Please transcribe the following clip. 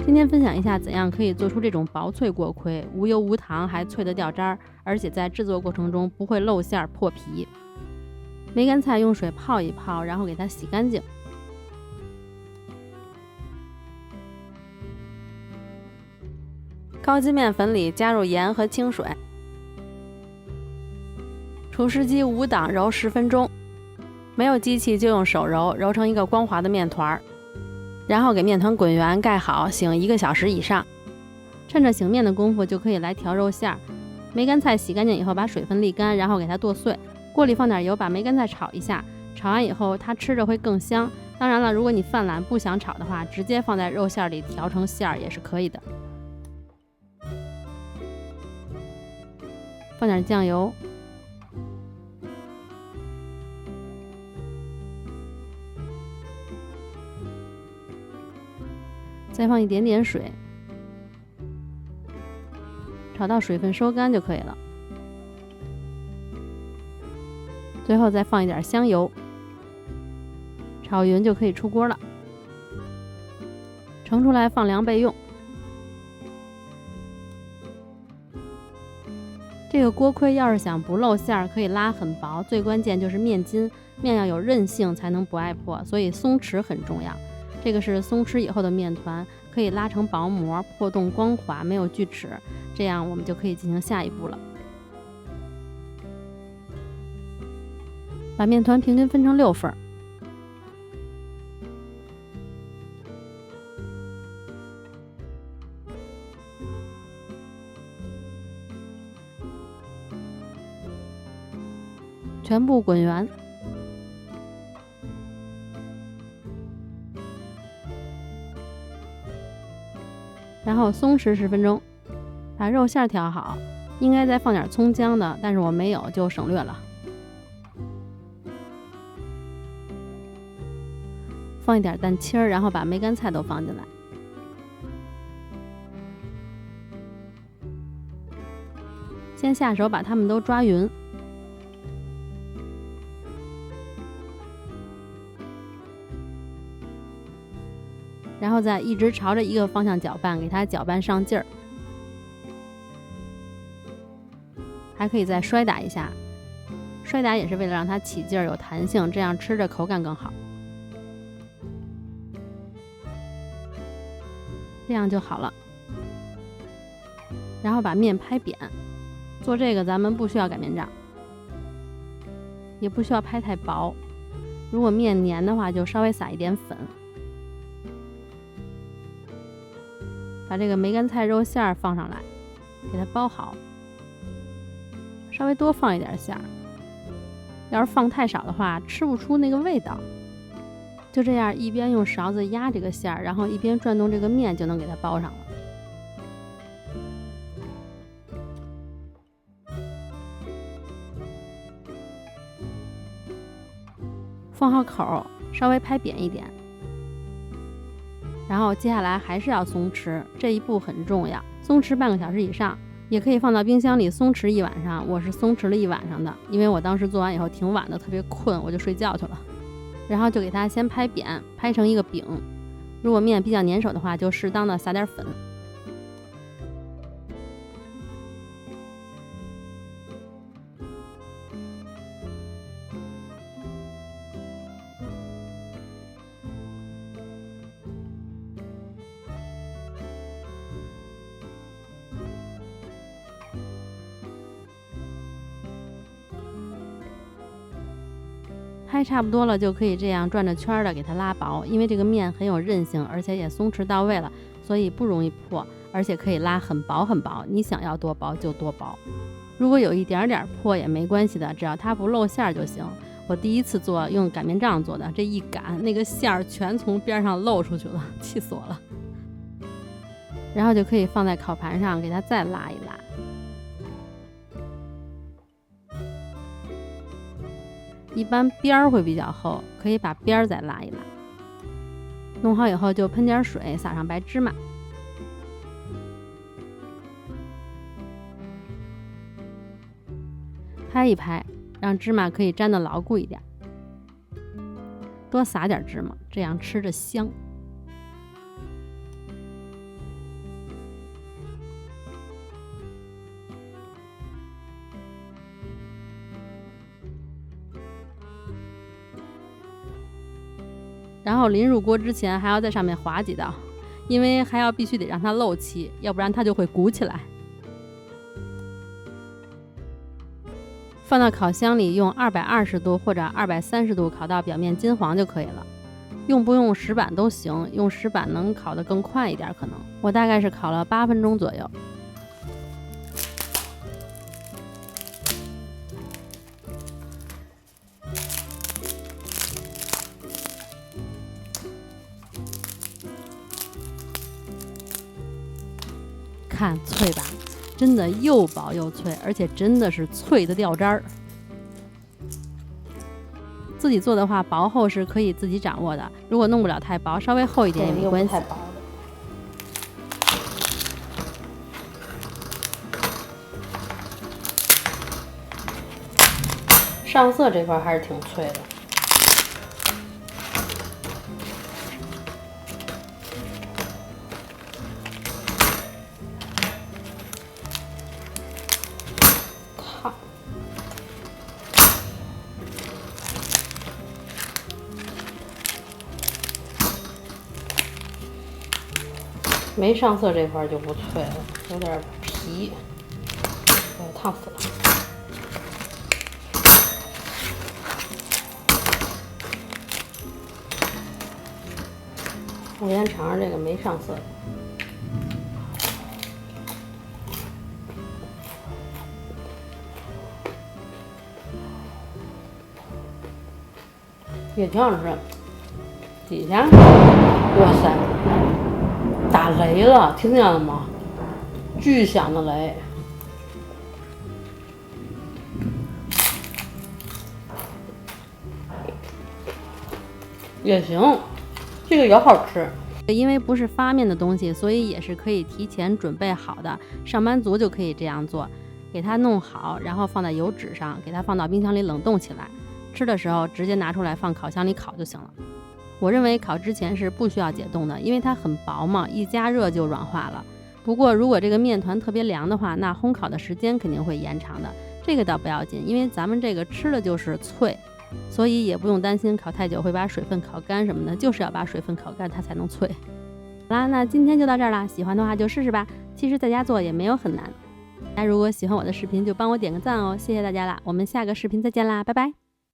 今天分享一下怎样可以做出这种薄脆锅盔，无油无糖，还脆得掉渣儿，而且在制作过程中不会露馅破皮。梅干菜用水泡一泡，然后给它洗干净。高筋面粉里加入盐和清水，除湿机5档揉10分钟，没有机器就用手揉，揉成一个光滑的面团。然后给面团滚圆，盖好，醒1个小时以上。趁着醒面的功夫就可以来调肉馅儿。梅干菜洗干净以后把水分沥干，然后给它剁碎。锅里放点油，把梅干菜炒一下，炒完以后它吃着会更香。当然了，如果你犯懒不想炒的话，直接放在肉馅里调成馅儿也是可以的。放点酱油，再放一点点水，炒到水分收干就可以了。最后再放一点香油，炒匀就可以出锅了。盛出来放凉备用。这个锅盔要是想不露馅儿，可以拉很薄，最关键就是面筋，面要有韧性才能不爱破，所以松弛很重要。这个是松弛以后的面团，可以拉成薄膜，破洞光滑，没有锯齿，这样我们就可以进行下一步了。把面团平均分成6份，全部滚圆。然后松弛10分钟，把肉馅调好，应该再放点葱姜的，但是我没有，就省略了。放一点蛋清，然后把梅干菜都放进来。先下手把它们都抓匀。然后再一直朝着一个方向搅拌，给它搅拌上劲儿。还可以再摔打一下，摔打也是为了让它起劲儿、有弹性，这样吃着口感更好。这样就好了。然后把面拍扁，做这个咱们不需要擀面杖，也不需要拍太薄。如果面黏的话，就稍微撒一点粉。把这个梅干菜肉馅儿放上来，给它包好，稍微多放一点馅儿，要是放太少的话，吃不出那个味道。就这样一边用勺子压这个馅儿，然后一边转动这个面，就能给它包上了。封好口，稍微拍扁一点。然后接下来还是要松弛，这一步很重要，松弛半个小时以上，也可以放到冰箱里松弛1晚上。我是松弛了1晚上的，因为我当时做完以后挺晚的，特别困，我就睡觉去了。然后就给它先拍扁，拍成一个饼。如果面比较粘手的话，就适当的撒点粉。拍差不多了，就可以这样转着圈的给它拉薄，因为这个面很有韧性，而且也松弛到位了，所以不容易破，而且可以拉很薄很薄，你想要多薄就多薄。如果有一点点破也没关系的，只要它不露馅就行。我第一次做用擀面杖做的，这一擀那个馅儿全从边上露出去了，气死我了。然后就可以放在烤盘上给它再拉一拉。一般边儿会比较厚，可以把边儿再拉一拉。弄好以后就喷点水，撒上白芝麻。拍一拍，让芝麻可以粘得牢固一点。多撒点芝麻，这样吃着香。然后临入锅之前还要在上面划几道，因为还要必须得让它漏气，要不然它就会鼓起来。放到烤箱里，用220度或者230度烤到表面金黄就可以了。用不用石板都行，用石板能烤得更快一点，可能我大概是烤了8分钟左右。看脆吧，真的又薄又脆，而且真的是脆的掉渣儿。自己做的话，薄厚是可以自己掌握的。如果弄不了太薄，稍微厚一点也没关系。上色这块还是挺脆的。靠！没上色这块就不脆了，有点皮，烫死了。我先尝尝这个没上色的。也挺好吃。底下，哇塞！打雷了，听见了吗？巨响的雷。也行，这个也好吃。因为不是发面的东西，所以也是可以提前准备好的。上班族就可以这样做，给它弄好，然后放在油纸上，给它放到冰箱里冷冻起来。吃的时候直接拿出来放烤箱里烤就行了。我认为烤之前是不需要解冻的，因为它很薄嘛，一加热就软化了。不过如果这个面团特别凉的话，那烘烤的时间肯定会延长的，这个倒不要紧，因为咱们这个吃的就是脆，所以也不用担心烤太久会把水分烤干什么的，就是要把水分烤干它才能脆。好啦，那今天就到这儿啦，喜欢的话就试试吧，其实在家做也没有很难。大家如果喜欢我的视频就帮我点个赞哦，谢谢大家啦，我们下个视频再见啦，拜拜。